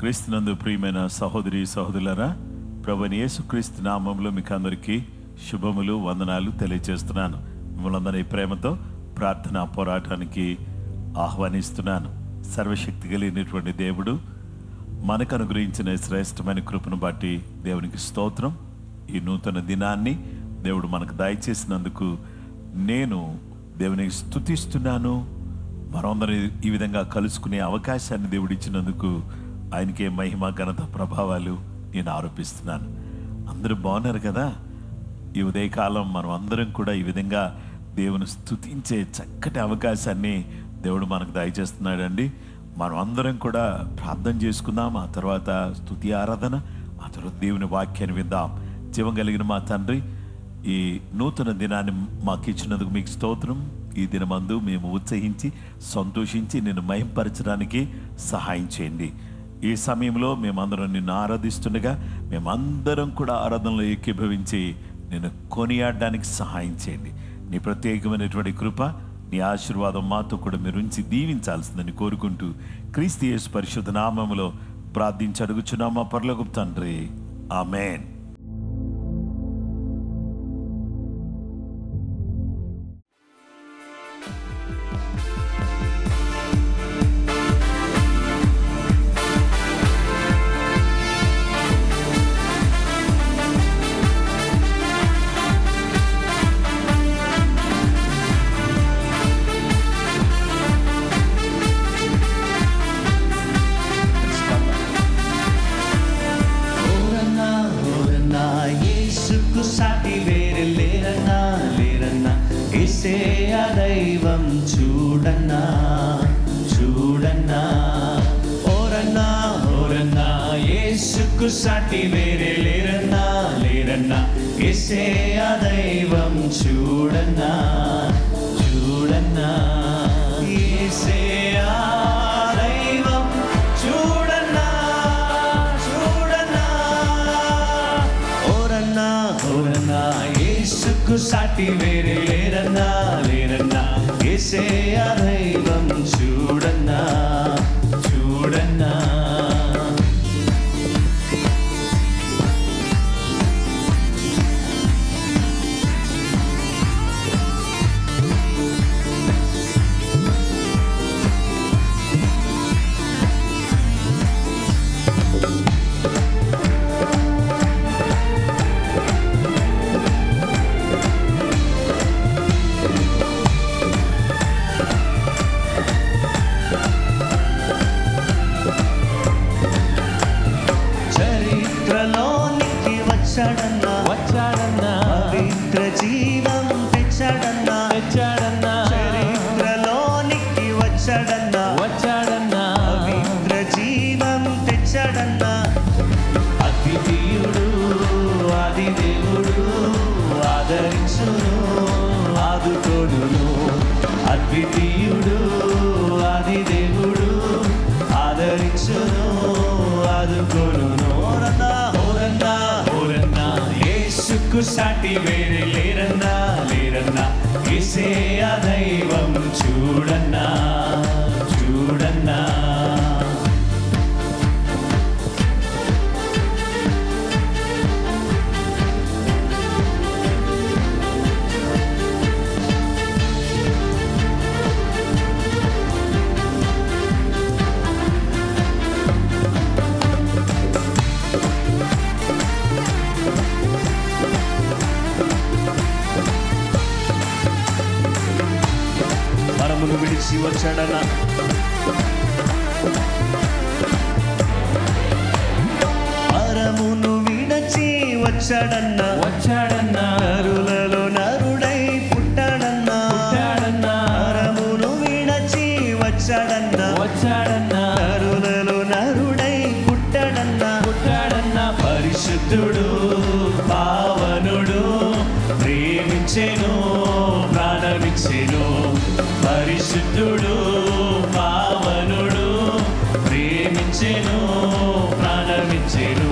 క్రీస్తునందు ప్రియమైన సహోదరి సహోదరులారా, ప్రభువైన యేసుక్రీస్తు నామములో మీకు అందరికీ శుభములు, వందనాలు తెలియజేస్తున్నాను. మిమ్మల్ని అందరి ప్రేమతో ప్రార్థనా పోరాటానికి ఆహ్వానిస్తున్నాను. సర్వశక్తి కలిగినటువంటి దేవుడు మనకు అనుగ్రహించిన శ్రేష్టమైన కృపను బట్టి దేవునికి స్తోత్రం. ఈ నూతన దినాన్ని దేవుడు మనకు దయచేసినందుకు నేను దేవునికి స్తుతిస్తున్నాను. మనందరం ఈ విధంగా కలుసుకునే అవకాశాన్ని దేవుడు ఇచ్చినందుకు ఆయనకే మహిమ, ఘనత, ప్రభావాలు నేను ఆరోపిస్తున్నాను. అందరూ బాగున్నారు కదా? ఈ ఉదయకాలం మనం అందరం కూడా ఈ విధంగా దేవుని స్తుతించే చక్కటి అవకాశాన్ని దేవుడు మనకు దయచేస్తున్నాడండి. మనం అందరం కూడా ప్రార్థన చేసుకుందాం. ఆ తర్వాత స్తుతి ఆరాధన, ఆ తర్వాత దేవుని వాక్యాన్ని విందాం. జీవం కలిగిన మా తండ్రి, ఈ నూతన దినాన్ని మాకు ఇచ్చినందుకు మీకు స్తోత్రం. ఈ దినమందు మేము ఉత్సహించి సంతోషించి నిన్ను మహింపరచడానికి సహాయం చేయండి. ఈ సమయంలో మేమందరం నిన్ను ఆరాధిస్తుండగా మేమందరం కూడా ఆరాధనలో ఏకీభవించి నిన్ను కొనియాడడానికి సహాయం చేయండి. నీ ప్రత్యేకమైనటువంటి కృప, నీ ఆశీర్వాదం మాతో కూడా మీరు ఉంచి దీవించాల్సిందని కోరుకుంటూ క్రీస్తు యేసు పరిశుద్ధ నామములో ప్రార్థించి అడుగుచున్నాం మా పరలోకపు తండ్రి, ఆమేన్. దైవం చూడన్నా చూడన్నా, ఓరన్నా ఓరన్నా యేసుకు సాటి వేరే లేరన్నా లేరన్నా. యేసయ్య దైవం చూడన్నా చూడన్నా, యేసయ్య దైవం చూడన్నా చూడన్నా, ఓరన్నా ఓరన్నా యేసుకు సాటి వేరే లేరన్నా లేరన్నా. యేసయ్య దైవం చూడన్నా చూడన్నా. వచ్చాడన్నా వచ్చాడన్నా, పవిత్ర జీవం తెచ్చాడన్నా తెచ్చాడన్నా. చరిత్రలోనికి వచ్చాడన్నా వచ్చాడన్నా, పవిత్ర జీవం తెచ్చాడన్నా. అతిథియుడు ఆది దేవుడు ఆదరించును ఆదుకోడును. అద్వితీయుడు ఆది దేవుడు ఆదరించును ఆదుకోడును. ఓరన్నా ఓరన్నా ఓరన్నా యేసుకు సాటి వేరే లేరన్నా లేరన్నా. యేసయ్య దైవం చూడన్నా చూడన్నా. పరమును విడిచి వచ్చాడన్నా, పరమును విడిచి వచ్చాడన్నా వచ్చాడన్నా. నరులలో నరుడై పుట్టాడన్నా పుట్టాడన్నా. పరమును విడిచి వచ్చాడన్నా వచ్చాడన్నా. నరులలో నరుడై పుట్టాడన్నా పుట్టాడన్నా. పరిశుద్ధుడు పావనుడు ప్రేమించెను ప్రాణమిచ్చెను. పరిశుద్ధుడు పావనుడు ప్రేమించెను ప్రాణమిచ్చెను.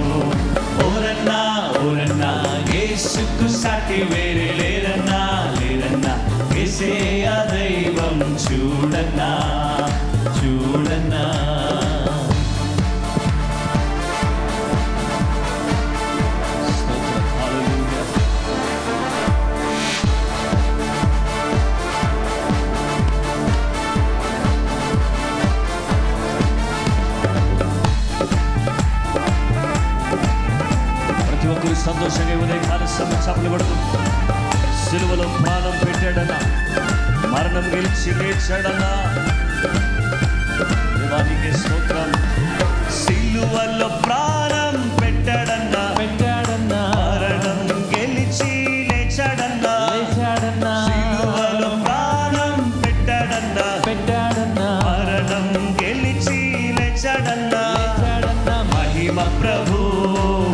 ఓరన్నా ఓరన్నా యేసుకు సాటి వేరే లేరన్నా లేరన్నా. యేసయ్య దైవం చూడన్నా చూడన్నా. సంతోషంగా ఉదయకాల సమయం చప్పట్లు కొడుతూ సిలువలో ప్రాణం పెట్టాడన్నా, మరణం గెలిచి లేచాడన్నా. దేవానికి స్తోత్రం. సిలువలో ప్రాణం పెట్టాడన్నా, మరణం గెలిచి లేచాడన్నా. సిలువలో ప్రాణం పెట్టాడన్నా, మరణం గెలిచి లేచాడన్నా. మహిమ ప్రభు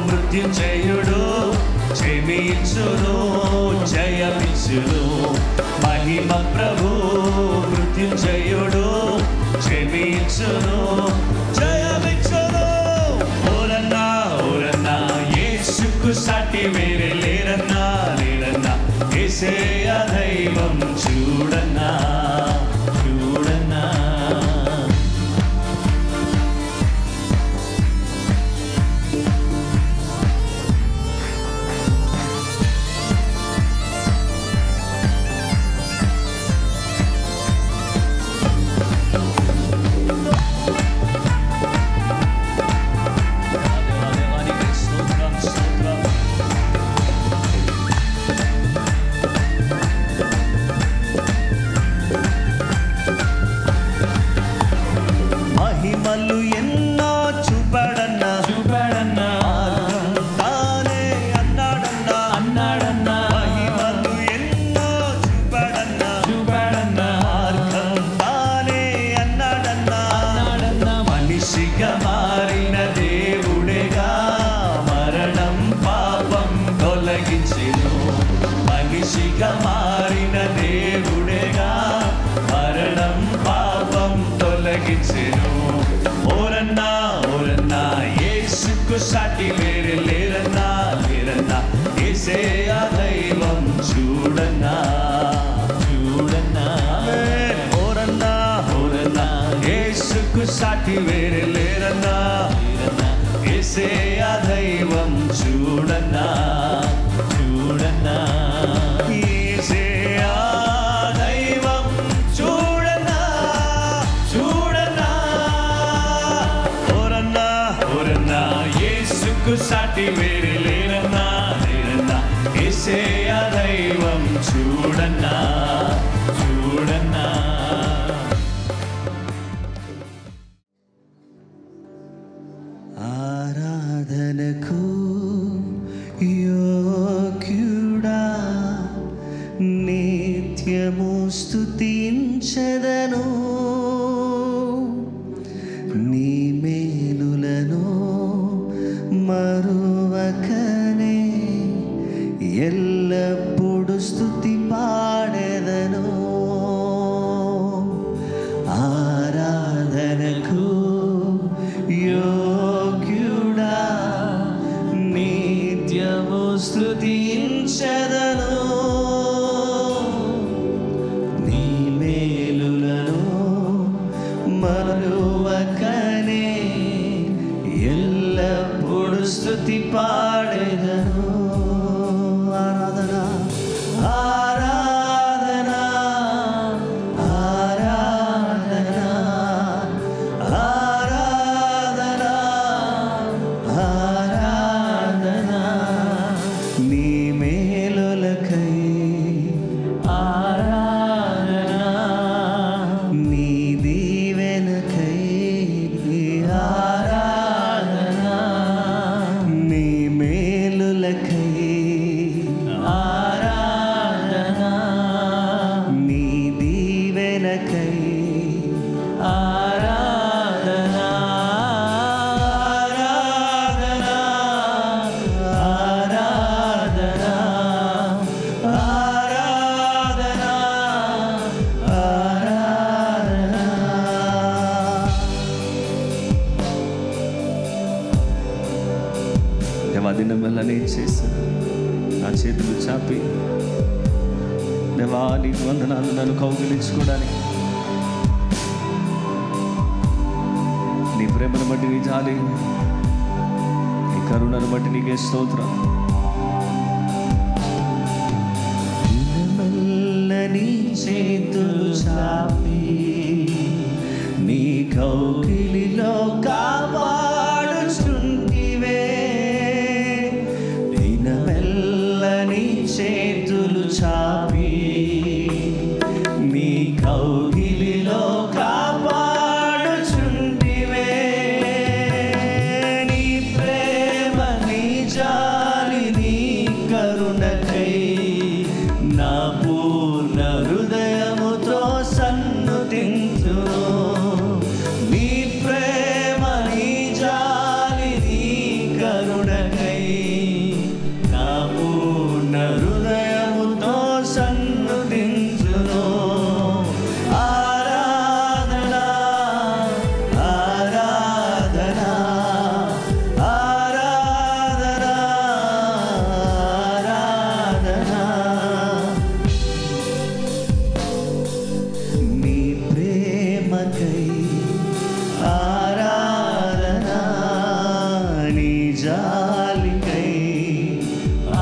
మృత్యుంజయుడు, క్షమించును జయమిచ్చును. మహిమ ప్రభు మృత్యుంజయుడు, క్షమించును జయమిచ్చును. ఓరన్నా ఓరన్నా యేసుకు సాటి వేరే లేరన్నా, లేరన్నా. యేసయ్య దైవం చూడన్నా, చూడన్నా. మహిమలు ఎన్నో చూపాడన్నా, తానే అన్నాడన్నా. మహిమలు ఎన్నో చూపాడన్నా, తానే అన్నాడన్నా. మనిషిగా మారిన దేవుడేగా మరణం పాపం తొలగించెను. మనిషిగా మారిన దేవుడేగా మరణం పాపం తొలగించెను. ఓరన్నా ఓరన్నా యేసుకు సాటి వేరే లేరన్నా, లేరన్నా. యేసయ్య దైవం చూడన్నా, చూడన్నా. ఓరన్నా ఓరన్నా యేసుకు సాటి వేరే లేరన్నా, లేరన్నా. యేసయ్య దైవం చూడన్నా, చూడన్నా. యేసయ్య దైవం చూడన్నా, చూడన్నా. ఓరన్నా ఓరన్నా యేసుకు సాటి వేరే లేరన్నా, లేరన్నా. యేసయ్య దైవం చూడన్నా, చూడన్నా. ఆరాధనకు యోగ్యుడా, నిత్యము స్తుతించెదను. నీ మేలులను మరువకనే ఎల్లప్పుడు స్తుతి పాడెదను. ఆరాధనకు యోగ్యుడా, నిత్యము స్తుతించెదను. నీ మేలులను మరువకనే ఎల్లప్పుడు స్తుతి పాడెదను. ఆరాధన ఆరాధన ఆరాధన ఆరాధన ఆరాధన. నీ మేలులకై ఆరాధన, నీ దీవెనకై ఆరాధన. నీ మేలులకై ఆరాధన, నీ దీవెనకై ఆరాధన. ఆరాధన ఆరాధన ఆరాధన ఆరాధన. దేవా దినం వల్ల నేను చేశాను, నా చేతులు చాపి దేవా నీకు వందనాలు. నన్ను కౌగిలించుకోవడానికి నీ ప్రేమను బట్టి, నీ జాలి, నీ కరుణను బట్టి నీకే స్తోత్రం. నీ చేతులు చాపి నీ కౌగిలిలో కాపాడుచుంటివే. దిన చేతులు చాపి నీ కౌగిలిలో కాపాడుచుంటివే. నీ ప్రేమ నీ జాలి నీ కరుణకై నా పూర్ణ హృదయముతో సన్నుతింతును. నీ ప్రేమ నీ జాలి నీ కరుణకై నా పూర్ణ హృదయముతో సన్నుతింతును. ఆరాధన ఆరాధన ఆరాధన ఆరాధన. నీ ప్రేమకై ఆరాధన, నీ జాలికై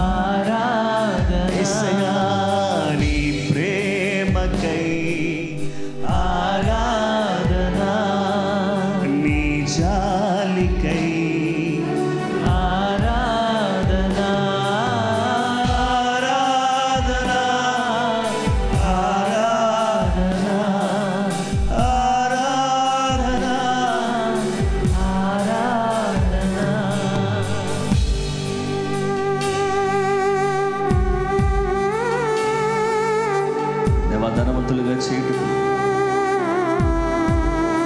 ఆరాధన. యేసయ్యా నీ ప్రేమకై ఆరాధన, నీ జాలికై ఆరాధన. ఆరాధన ఆరాధన ఆరాధన ఆరాధన. దేవా ధనవంతులుగా చేయుటకు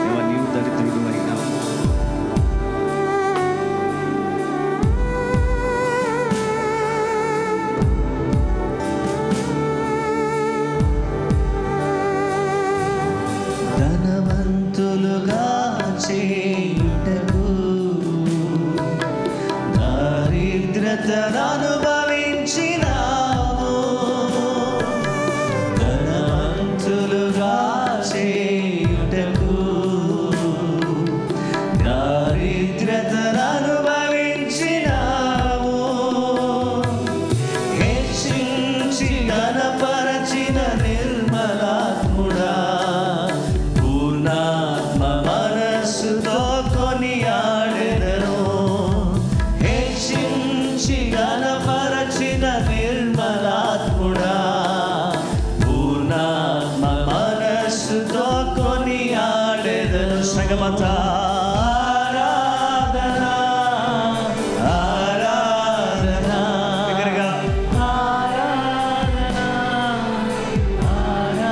దేవా నీవు దరిద్రుడు అయినావు. ధనవంతులుగా చేయుటకు దారిద్రతను అనుభవించినావు. ధనవంతులుగా చేయుటకు దారిద్రతను అనుభవించినావు. హెచ్చించి ఘనపరచిన నిర్మలాత్ముడా, పూర్ణాత్మ మనస్సుతో కొనియాడెదను. హెచ్చించి ఘనపరచిన నిర్మలాత్ముడా, పూర్ణాత్మ మనస్సుతో కొనియాడెదను. సగమత ఆరాధన ఆరాధన. దగ్గరగా ఆరాధన ఆరాధన.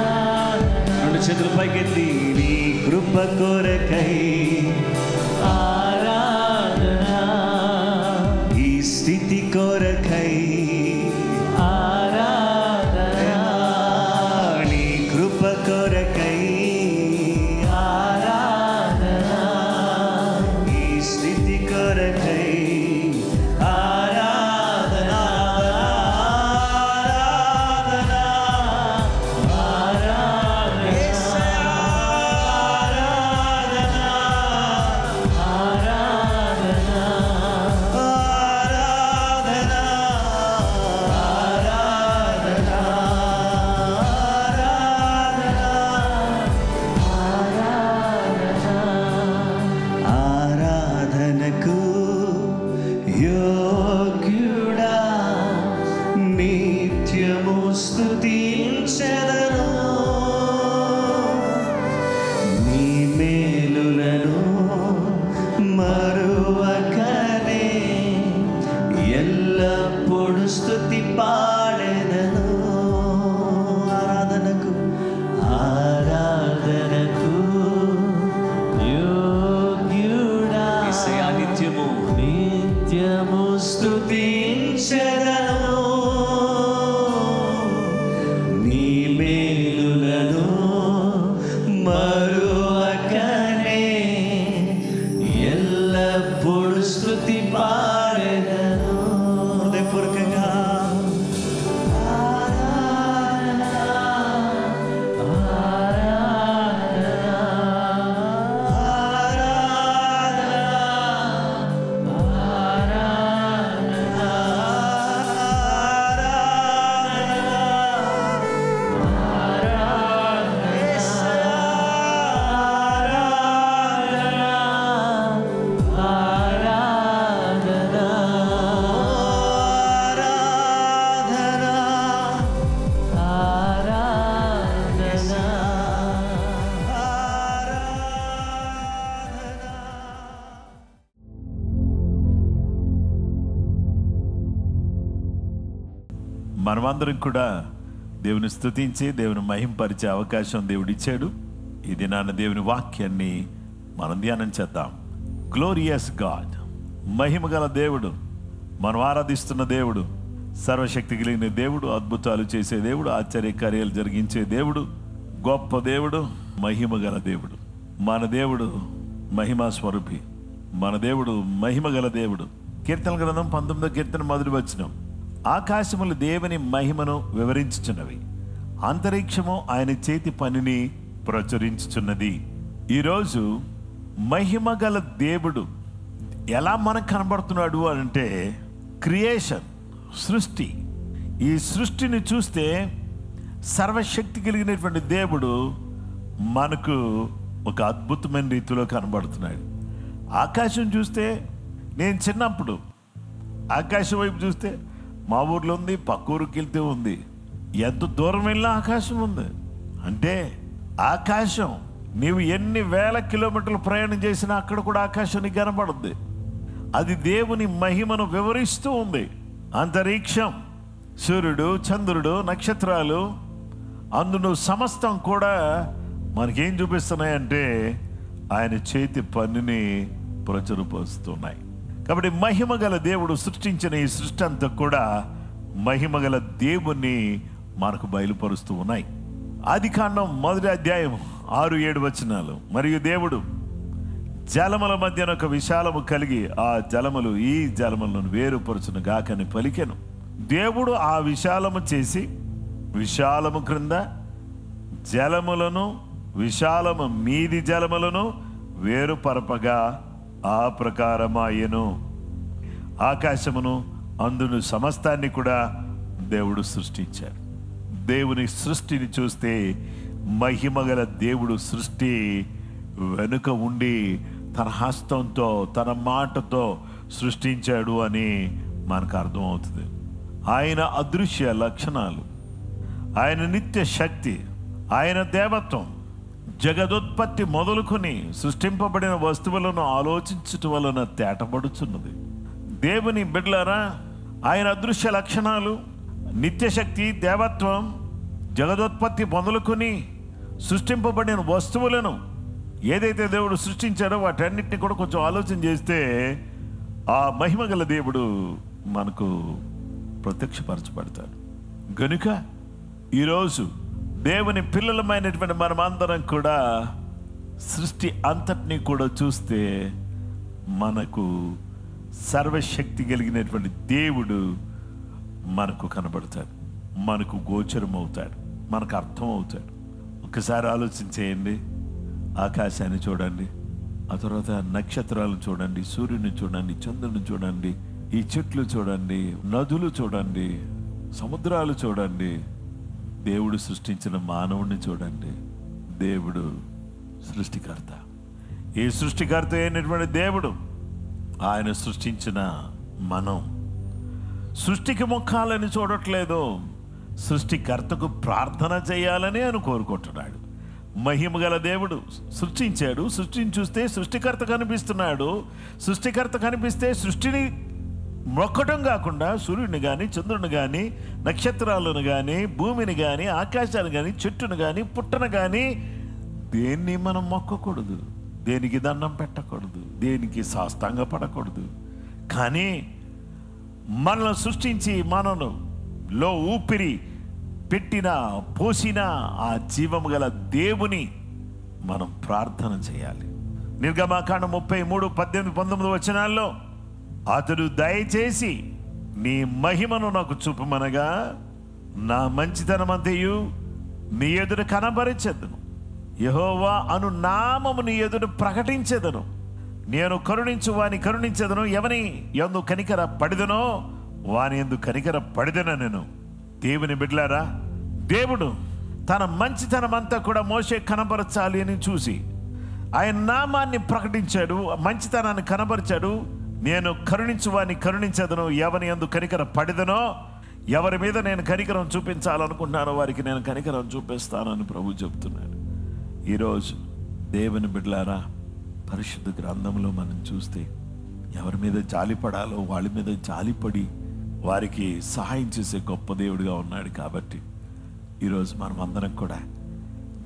రెండు చేతులు పైకెత్తి నీ కృప కొరకై ఆరాధన, ఈ స్థితి కొరకై ఆరాధన, నీ కృప కొరకై ఆరాధన, ఈ స్థితి కొరకై ఆరాధన ఆరాధన ఆరాధన. యేసయ్యా ఆరాధన ఆరాధన ఆరాధన ఆరాధన ఆరాధన. ఆరాధనకు యోగ్యుడా, నిత్యము స్తుతించెదను. నీ మేలులను మరువకనే ఎల్లప్పుడు స్తుతి పాడెదను. ఆరాధనకు ఆరాధనకు యోగ్యుడా, యేసయ్యా నిత్యము నిత్యము స్తుతించెదను. నీ మేలులను మరువకనే ఎల్లప్పుడు స్తుతి పాడెదను. హృదయపూర్వకంగా ఆరాధన ఆరాధన ఆరాధన మనమందరం కూడా దేవుని స్తుతించి దేవుని మహింపరిచే అవకాశం దేవుడు ఇచ్చాడు. ఈ దినాన దేవుని వాక్యాన్ని మనం ధ్యానం చేద్దాం. గ్లోరియస్ గాడ్, మహిమ గల దేవుడు, మనం ఆరాధిస్తున్న దేవుడు, సర్వశక్తి కలిగిన దేవుడు, అద్భుతాలు చేసే దేవుడు, ఆశ్చర్య కార్యాలు జరిగించే దేవుడు, గొప్ప దేవుడు, మహిమ గల దేవుడు. మన దేవుడు మహిమా స్వరూపి, మన దేవుడు మహిమ గల దేవుడు. కీర్తన గ్రంథం 19వ కీర్తన మొదటి వచనం, ఆకాశములు దేవుని మహిమను వివరించుచున్నవి, అంతరిక్షము ఆయన చేతి పనిని ప్రచురించుచున్నది. ఈరోజు మహిమ గల దేవుడు ఎలా మనకు కనబడుతున్నాడు అంటే, క్రియేషన్, సృష్టి. ఈ సృష్టిని చూస్తే సర్వశక్తి కలిగినటువంటి దేవుడు మనకు ఒక అద్భుతమైన రీతిలో కనబడుతున్నాడు. ఆకాశం చూస్తే, నేను చిన్నప్పుడు ఆకాశం వైపు చూస్తే మా ఊర్లో ఉంది, పక్క ఊరికి వెళ్తే ఉంది, ఎంత దూరం వెళ్ళినా ఆకాశం ఉంది. అంటే ఆకాశం, నీవు ఎన్ని వేల కిలోమీటర్లు ప్రయాణం చేసినా అక్కడ కూడా ఆకాశం నీకు కనబడుద్ది. అది దేవుని మహిమను వివరిస్తూ ఉంది. అంతరిక్షం, సూర్యుడు, చంద్రుడు, నక్షత్రాలు, అందులో సమస్తం కూడా మనకేం చూపిస్తున్నాయంటే ఆయన చేతి పనిని ప్రచురపరుస్తున్నాయి. కాబట్టి మహిమ గల దేవుడు సృష్టించిన ఈ సృష్టి అంతా కూడా మహిమ గల దేవుణ్ణి మనకు బయలుపరుస్తూ ఉన్నాయి. ఆదికాండం 1వ అధ్యాయం 6-7 వచనాలు, మరియు దేవుడు జలముల మధ్యన ఒక విశాలము కలిగి ఆ జలములు ఈ జలములను వేరుపరుచును గాకని పలికెను. దేవుడు ఆ విశాలము చేసి విశాలము క్రింద జలములను విశాలము మీది జలములను వేరుపరపగా ఆ ప్రకారమాయెను. ఆకాశమును అందును సమస్తాన్ని కూడా దేవుడు సృష్టించాడు. దేవుని సృష్టిని చూస్తే మహిమగల దేవుడు సృష్టి వెనుక ఉండి తన హస్తంతో తన మాటతో సృష్టించాడు అని మనకు అర్థమవుతుంది. ఆయన అదృశ్య లక్షణాలు, ఆయన నిత్య శక్తి, ఆయన దేవత్వం, జగదుత్పత్తి మొదలుకొని సృష్టింపబడిన వస్తువులను ఆలోచించటం వలన తేటపడుచున్నది. దేవుని బిడ్డలారా, ఆయన అదృశ్య లక్షణాలు, నిత్యశక్తి, దేవత్వం, జగదోత్పత్తి మొదలుకొని సృష్టింపబడిన వస్తువులను ఏదైతే దేవుడు సృష్టించాడో వాటన్నిటిని కూడా కొంచెం ఆలోచన చేస్తే ఆ మహిమగల దేవుడు మనకు ప్రత్యక్షపరచబడతాడు. గనుక ఈరోజు దేవుని పిల్లలమైనటువంటి మనమందరం కూడా సృష్టి అంతటినీ కూడా చూస్తే మనకు సర్వశక్తి కలిగినటువంటి దేవుడు మనకు కనబడతాడు, మనకు గోచరం అవుతాడు, మనకు అర్థం అవుతాడు. ఒకసారి ఆలోచన చేయండి. ఆకాశాన్ని చూడండి, ఆ తర్వాత నక్షత్రాలను చూడండి, సూర్యుని చూడండి, చంద్రుని చూడండి, ఈ చెట్లు చూడండి, నదులు చూడండి, సముద్రాలు చూడండి, దేవుడు సృష్టించిన మానవుడిని చూడండి. దేవుడు సృష్టికర్త. ఈ సృష్టికర్త అయినటువంటి దేవుడు ఆయన సృష్టించిన మనం సృష్టికి మొక్కాలని చూడట్లేదు, సృష్టికర్తకు ప్రార్థన చేయాలని ఆయన కోరుకుంటున్నాడు. మహిమ గల దేవుడు సృష్టించాడు. సృష్టిని చూస్తే సృష్టికర్త కనిపిస్తున్నాడు. సృష్టికర్త కనిపిస్తే సృష్టిని మొక్కటం కాకుండా సూర్యుని కానీ, చంద్రుని కానీ, నక్షత్రాలను కానీ, భూమిని కానీ, ఆకాశాన్ని కానీ, చెట్టును కానీ, పుట్టను కానీ దేన్ని మనం మొక్కకూడదు, దేనికి దండం పెట్టకూడదు, దేనికి సాష్టాంగ పడకూడదు. కానీ మనల్ని సృష్టించి మనలో ఊపిరి పెట్టిన పోసిన ఆ జీవము గల దేవుని మనం ప్రార్థన చేయాలి. నిర్గమాకాండం 33:18-19 వచనాల్లో అతడు దయచేసి నీ మహిమను నాకు చూపమనగా నా మంచితనమంతయు నీ ఎదుట కనబరిచెదను, యెహోవా అను నామము నీ ఎదుట ప్రకటించెదను, నేను కరుణించు వాని కరుణించెదను, ఎవని యందు కనికర పడిదనో వాని యందు కనికర పడిదనెను. దేవుని బిడ్డలారా, దేవుడు తన మంచితనమంతా కూడా మోషే కనబరచాలి అని చూసి ఆయన నామాన్ని ప్రకటించాడు, మంచితనాన్ని కనబరిచాడు. నేను కరుణించువాని కరుణించదను, ఎవని యందు కనికర పడిదనో, ఎవరి మీద నేను కనికరం చూపించాలనుకుంటున్నానో వారికి నేను కనికరం చూపిస్తానని ప్రభు చెప్తున్నాడు. ఈరోజు దేవుని బిడ్డలారా, పరిశుద్ధ గ్రంథంలో మనం చూస్తే ఎవరి మీద జాలిపడాలో వాళ్ళ మీద జాలిపడి వారికి సహాయం చేసే గొప్ప దేవుడిగా ఉన్నాడు. కాబట్టి ఈరోజు మనం అందరం కూడా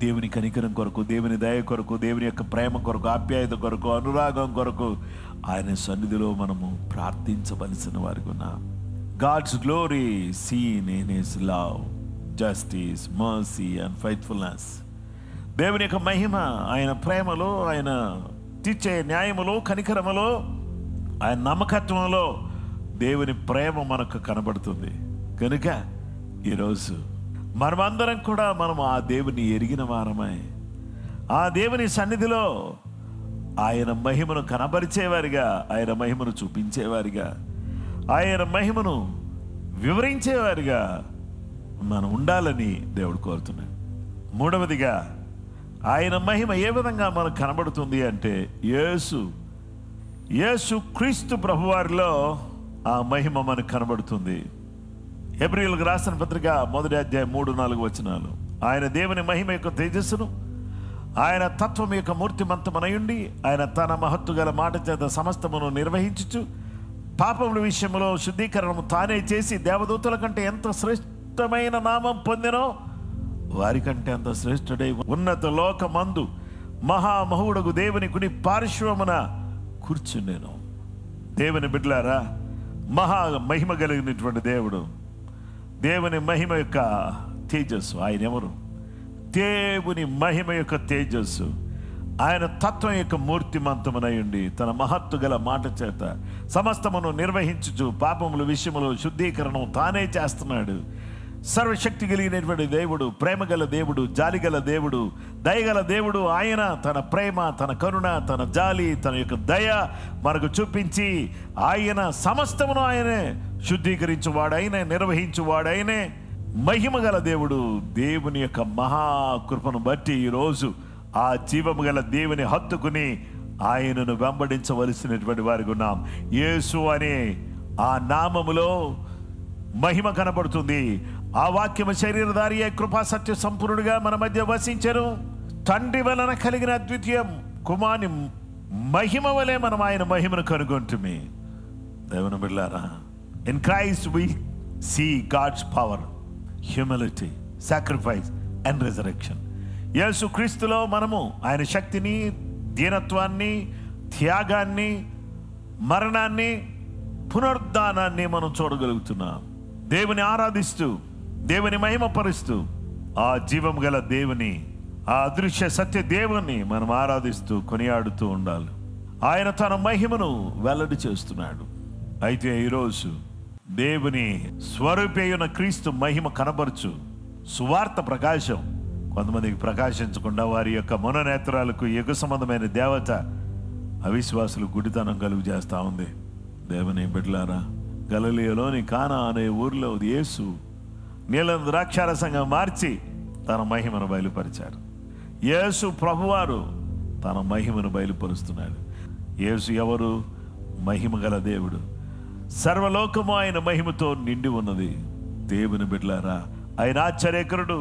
దేవుని కనికరం కొరకు, దేవుని దయ కొరకు, దేవుని యొక్క ప్రేమ కొరకు, ఆప్యాయత కొరకు, అనురాగం కొరకు ఆయన సన్నిధిలో మనము ప్రార్థించవలసిన వారికి ఉన్నాం. God's glory seen in his love, justice, mercy and faithfulness. దేవుని యొక్క మహిమ ఆయన ప్రేమలో, ఆయన తీర్చే న్యాయములో, కనికరములో, ఆయన నమ్మకత్వంలో దేవుని ప్రేమ మనకు కనబడుతుంది. కనుక ఈరోజు మనమందరం కూడా మనం ఆ దేవుని ఎరిగిన వారమై ఆ దేవుని సన్నిధిలో ఆయన మహిమను కనబరిచేవారిగా, ఆయన మహిమను చూపించేవారిగా, ఆయన మహిమను వివరించేవారిగా మనం ఉండాలని దేవుడు కోరుతున్నాడు. మూడవదిగా ఆయన మహిమ ఏ విధంగా మనకు కనబడుతుంది అంటే యేసు క్రీస్తు ప్రభువారిలో ఆ మహిమ మనకు కనబడుతుంది. హెబ్రీయులకు రాసిన పత్రిక 1వ అధ్యాయం 3-4 వచనాలు. ఆయన దేవుని మహిమ యొక్క తేజస్సును, ఆయన తత్వం యొక్క మూర్తిమంతమనయుండి, ఆయన తన మహత్తు గల మాట చేత సమస్తమును నిర్వహించుచు పాపముల విషయంలో శుద్ధీకరణము తానే చేసి దేవదూతల కంటే ఎంత శ్రేష్టమైన నామం పొందినో వారికంటే అంత శ్రేష్ఠుడై ఉన్నత లోకమందు మహామహుడగు దేవుని కుడి పార్శ్వమున కూర్చుండెను. దేవుని బిడ్డలారా, మహా మహిమ కలిగినటువంటి దేవుడు, దేవుని మహిమ యొక్క తేజస్సు. ఆయన ఎవరు? దేవుని మహిమ యొక్క తేజస్సు. ఆయన తత్వం యొక్క మూర్తిమంతమునయుండి తన మహత్తు గల మాట చేత సమస్తమును నిర్వహించుచు పాపముల విషయములో శుద్ధీకరణం తానే చేస్తున్నాడు. సర్వశక్తి కలిగినటువంటి దేవుడు, ప్రేమగల దేవుడు, జాలిగల దేవుడు, దయగల దేవుడు. ఆయన తన ప్రేమ, తన కరుణ, తన జాలి, తన యొక్క దయ మనకు చూపించి ఆయన సమస్తమును ఆయనే శుద్ధీకరించువాడైనే, నిర్వహించువాడైనే, మహిమ గల దేవుడు. దేవుని యొక్క మహాకృపను బట్టి ఈరోజు ఆ జీవము గల దేవుని హత్తుకుని ఆయనను వెంబడించవలసినటువంటి వారికి ఉన్నాం. యేసు అనే ఆ నామములో మహిమ కనబడుతుంది. ఆ వాక్యము శరీరధారి అయి కృపా సత్య సంపూర్ణుడిగా మన మధ్య వసించెను. తండ్రి వలన కలిగిన అద్వితీయ కుమారుని మహిమ వలె మనం ఆయన మహిమను కనుగొంటుమి. దేవుని బిడ్డలారా, in Christ we see God's power, humility, sacrifice and resurrection. Yesu క్రీస్తులో మనము ఆయన శక్తిని, దీనత్వాన్ని, త్యాగాన్ని, మరణాన్ని, పునరుద్ధానాన్ని మనం చూడగలుగుతున్నాం. దేవుని ఆరాధిస్తూ, దేవుని మహిమపరుస్తూ, ఆ జీవం గల దేవుని, ఆ అదృశ్య సత్య దేవుని మనం ఆరాధిస్తూ కొనియాడుతూ ఉండాలి. ఆయన తన మహిమను వెల్లడి చేస్తున్నాడు. అయితే ఈరోజు దేవుని స్వరూపేయున క్రీస్తు మహిమ కనబరచు సువార్త ప్రకాశం కొంతమందికి ప్రకాశించకుండా వారి యొక్క మనోనేత్రాలకు యుగ సంబంధమైన దేవత అవిశ్వాసులు గుడితనం కలుగు చేస్తూ ఉంది. దేవుని బిడ్డలారా, గలిలయలోని కానా అనే ఊరిలో యేసు నీళ్ళను ద్రాక్షారసంగా మార్చి తన మహిమను బయలుపరిచారు. యేసు ప్రభువారు తన మహిమను బయలుపరుస్తున్నాడు. యేసు ఎవరు? మహిమ గల దేవుడు. సర్వలోకము ఆయన మహిమతో నిండి ఉన్నది. దేవుని బిడ్డలారా, ఆయన ఆశ్చర్యకరుడు,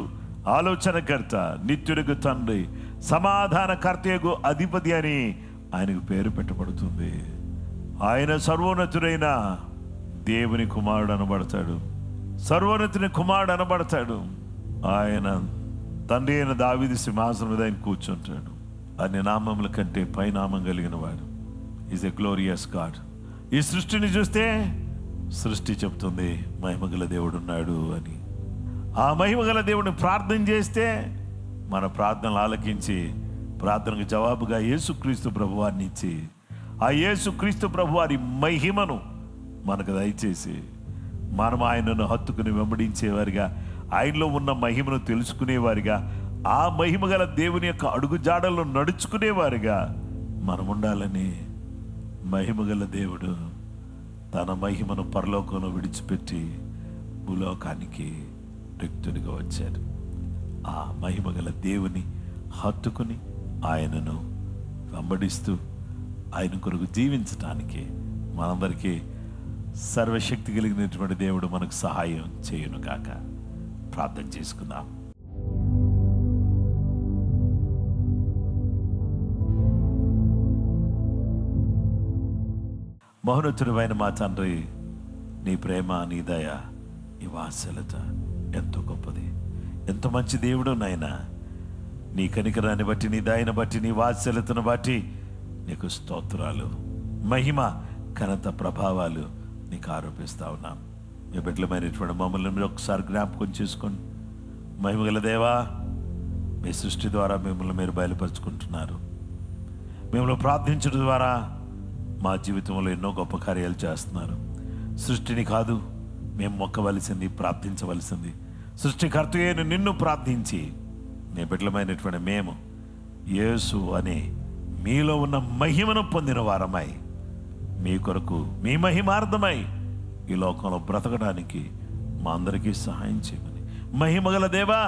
ఆలోచనకర్త, నిత్యుడికి తండ్రి, సమాధానకర్తయగు అధిపతి అని ఆయనకు పేరు పెట్టబడుతుంది. ఆయన సర్వోన్నతుడైన దేవుని కుమారుడు అనబడతాడు. సర్వోన్నతుని కుమారుడు అనబడతాడు. ఆయన తండ్రి అయిన దావీదు సింహాసనం మీద ఆయన కూర్చుంటాడు. అన్ని నామముల కంటే పైనామం కలిగిన వాడు. Is a glorious God. ఈ సృష్టిని చూస్తే సృష్టి చెప్తుంది మహిమగల దేవుడు ఉన్నాడు అని. ఆ మహిమగల దేవుడిని ప్రార్థన చేస్తే మన ప్రార్థనలు ఆలకించి ప్రార్థనకు జవాబుగా యేసుక్రీస్తు ప్రభువారిని ఇచ్చి ఆ యేసుక్రీస్తు ప్రభువారి మహిమను మనకు దయచేసి మనం ఆయనను హత్తుకుని వెంబడించేవారిగా, ఆయనలో ఉన్న మహిమను తెలుసుకునేవారిగా, ఆ మహిమగల దేవుని యొక్క అడుగు జాడల్లో నడుచుకునేవారిగా మనం ఉండాలని మహిమగల దేవుడు తన మహిమను పరలోకంలో విడిచిపెట్టి భూలోకానికి రిక్తుడిగా వచ్చాడు. ఆ మహిమగల దేవుని హత్తుకుని ఆయనను వెంబడిస్తూ ఆయన కొరకు జీవించటానికి మనందరికీ సర్వశక్తి కలిగినటువంటి దేవుడు మనకు సహాయం చేయును గాక. ప్రార్థన చేసుకుందాం. మహోన్నతుడైన మా తండ్రి, నీ ప్రేమ, నీ దయ, నీ వాత్సల్యత ఎంతో గొప్పది. ఎంతో మంచి దేవుడు నాయనా. నీ కనికరాన్ని బట్టి, నీ దయను బట్టి, నీ వాత్సల్యతను బట్టి నీకు స్తోత్రాలు, మహిమ, ఘనత, ప్రభావాలు నీకు ఆరోపిస్తా ఉన్నాం. మీ బిడ్డలమైనటువంటి మమ్మల్ని మీరు ఒకసారి జ్ఞాపకం చేసుకోండి. మహిమగల దేవా, మీ సృష్టి ద్వారా మిమ్మల్ని మీరు బయలుపరుచుకుంటున్నారు. మిమ్మల్ని ప్రార్థించడం ద్వారా మా జీవితంలో ఎన్నో గొప్ప కార్యాలు చేస్తున్నారు. సృష్టిని కాదు మేము మొక్కవలసింది, ప్రార్థించవలసింది. సృష్టికర్త అయిన నిన్ను ప్రార్థించి నీ బిడ్డలమైనటువంటి మేము యేసు అనే మీలో ఉన్న మహిమను పొందిన వారమై, మీ కొరకు, మీ మహిమార్థమై ఈ లోకంలో బ్రతకడానికి మా అందరికీ సహాయం చేయమని. మహిమగల దేవా,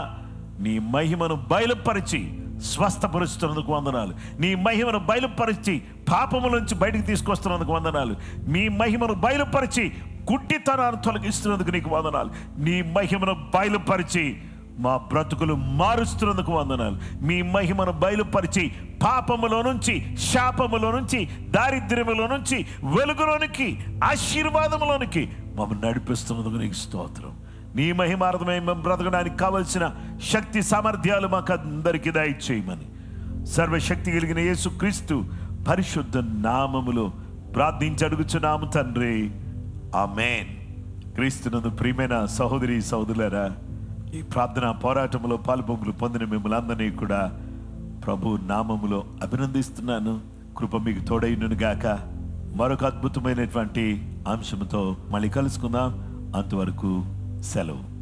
నీ మహిమను బయలుపరిచి స్వస్థపరుస్తున్నందుకు వందనాలు. నీ మహిమను బయలుపరిచి పాపము నుంచి బయటికి తీసుకొస్తున్నందుకు వందనాలు. మీ మహిమను బయలుపరిచి గుడ్డితనాన్ని తొలగిస్తున్నందుకు నీకు వందనాలు. నీ మహిమను బయలుపరిచి మా బ్రతుకులు మారుస్తున్నందుకు వందనాలు. మీ మహిమను బయలుపరిచి పాపములో నుంచి, శాపములో నుంచి, దారిద్ర్యములో నుంచి, వెలుగులోనికి, ఆశీర్వాదములోనికి మమ్మల్ని నడిపిస్తున్నందుకు నీకు స్తోత్రం. నీ మహిమార్థమై మేము బ్రతకడానికి కావలసిన శక్తి, సామర్థ్యాలు మాకు అందరికీ దయచేయమని సర్వశక్తి కలిగిన యేసుక్రీస్తు పరిశుద్ధ నామములో ప్రార్థించి అడుగుచున్నాము తండ్రి, ఆమేన్. క్రీస్తునందు ప్రియమైన సహోదరి సహోదరులారా, ఈ ప్రార్థనా పోరాటంలో పాలుపొంగులు పొందిన మిమ్మల్ని అందరినీ కూడా ప్రభు నామములో అభినందిస్తున్నాను. కృప మీకు తోడైనను గాక. మరొక అద్భుతమైనటువంటి అంశంతో మళ్ళీ కలుసుకుందాం. అంతవరకు సెలవు.